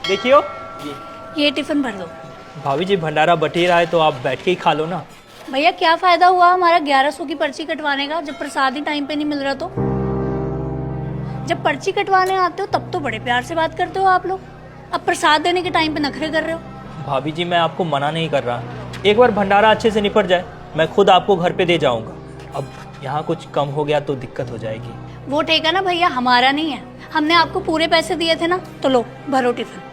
देखियो ये टिफिन भर दो। भाभी जी, भंडारा बटी रहा है तो आप बैठ के ही खा लो ना। भैया क्या फायदा हुआ हमारा 1100 की पर्ची कटवाने का जब प्रसाद ही टाइम पे नहीं मिल रहा तो। जब पर्ची कटवाने आते हो तब तो बड़े प्यार से बात करते हो आप लोग, अब प्रसाद देने के टाइम पे नखरे कर रहे हो। भाभी जी, मैं आपको मना नहीं कर रहा, एक बार भंडारा अच्छे से निपट जाए मैं खुद आपको घर पे दे जाऊंगा। अब यहाँ कुछ कम हो गया तो दिक्कत हो जाएगी। वो ठेका ना भैया हमारा नहीं है, हमने आपको पूरे पैसे दिए थे ना, तो लो भरो टिफिन।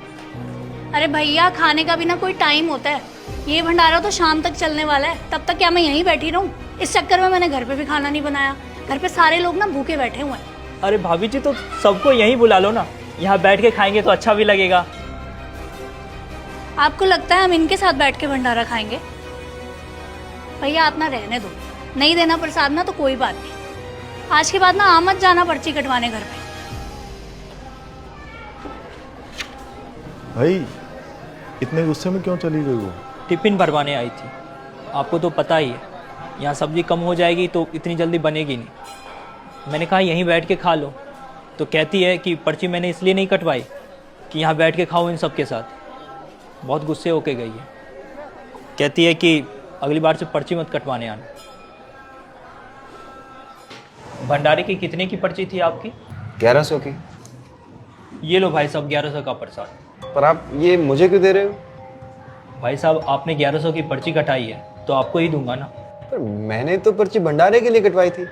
अरे भैया खाने का भी ना कोई टाइम होता है, ये भंडारा तो शाम तक चलने वाला है, तब तक क्या मैं यहीं बैठी रहूं? इस चक्कर में मैंने घर पे भी खाना नहीं बनाया, घर पे सारे लोग ना भूखे बैठे हुए हैं। अरे भाभी जी, तो सबको यहीं बुला लो ना, यहाँ बैठ के खाएंगे तो अच्छा भी लगेगा। आपको लगता है हम इनके साथ बैठ के भंडारा खाएंगे? भैया आप ना रहने दो, नहीं देना प्रसाद ना तो कोई बात नहीं, आज के बाद ना आ मत जाना पर्ची कटवाने घर पे। भाई इतने गुस्से में क्यों चली गई वो? टिफिन भरवाने आई थी, आपको तो पता ही है यहाँ सब्जी कम हो जाएगी तो इतनी जल्दी बनेगी नहीं। मैंने कहा यहीं बैठ के खा लो, तो कहती है कि पर्ची मैंने इसलिए नहीं कटवाई कि यहाँ बैठ के खाओ इन सब के साथ। बहुत गुस्से होके गई है, कहती है कि अगली बार से पर्ची मत कटवाने आना। भंडारे की कितने की पर्ची थी आपकी? 1100 की। ये लो भाई साहब 1100 का प्रसाद। पर आप ये मुझे क्यों दे रहे हो? भाई साहब आपने 1100 की पर्ची कटाई है तो आपको ही दूंगा ना। पर मैंने तो पर्ची भंडारे के लिए कटवाई थी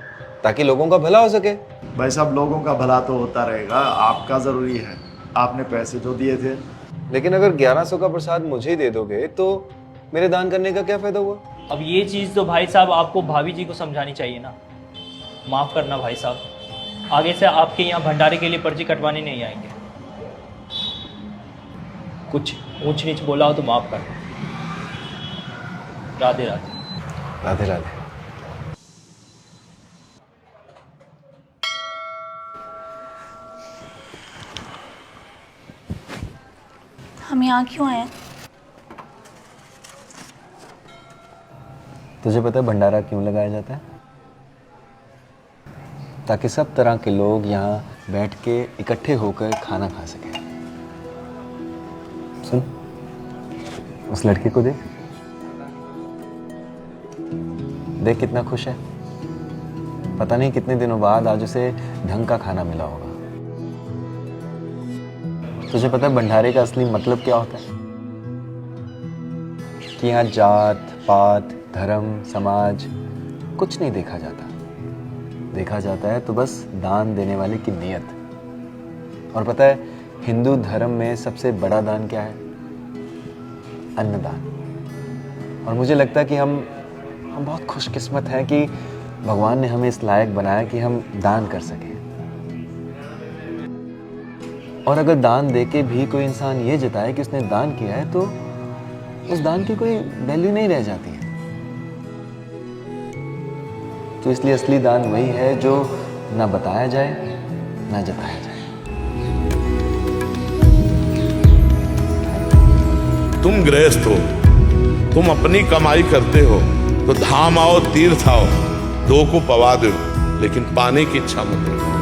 ताकि लोगों का भला हो सके। भाई साहब लोगों का भला तो होता रहेगा, आपका जरूरी है, आपने पैसे जो दिए थे। लेकिन अगर 1100 का प्रसाद मुझे ही दे दोगे तो मेरे दान करने का क्या फायदा हुआ? अब ये चीज़ तो भाई साहब आपको भाभी जी को समझानी चाहिए ना। माफ़ करना भाई साहब, आगे से आपके यहाँ भंडारे के लिए पर्ची कटवाने नहीं आएंगे। कुछ ऊंच नीच बोला हो तो माफ़ कर। राधे राधे। राधे राधे। हम यहाँ क्यों आए? तुझे पता है भंडारा क्यों लगाया जाता है? ताकि सब तरह के लोग यहाँ बैठ के इकट्ठे होकर खाना खा सकें। सुन, उस लड़की को देख, देख कितना खुश है। पता नहीं कितने दिनों बाद आज उसे ढंग का खाना मिला होगा। तुझे पता है भंडारे का असली मतलब क्या होता है? कि यहाँ जात पात धर्म समाज कुछ नहीं देखा जाता, देखा जाता है तो बस दान देने वाले की नीयत। और पता है हिंदू धर्म में सबसे बड़ा दान क्या है? अन्नदान। और मुझे लगता है कि हम बहुत खुशकिस्मत हैं कि भगवान ने हमें इस लायक बनाया कि हम दान कर सकें। और अगर दान देके भी कोई इंसान ये जताए कि उसने दान किया है तो उस दान की कोई वैल्यू नहीं रह जाती है। तो इसलिए असली दान वही है जो ना बताया जाए ना जताया जाए। तुम गृहस्थ हो, तुम अपनी कमाई करते हो तो धाम आओ तीर्थ आओ, दो को पवा दो, लेकिन पाने की इच्छा मत रखो।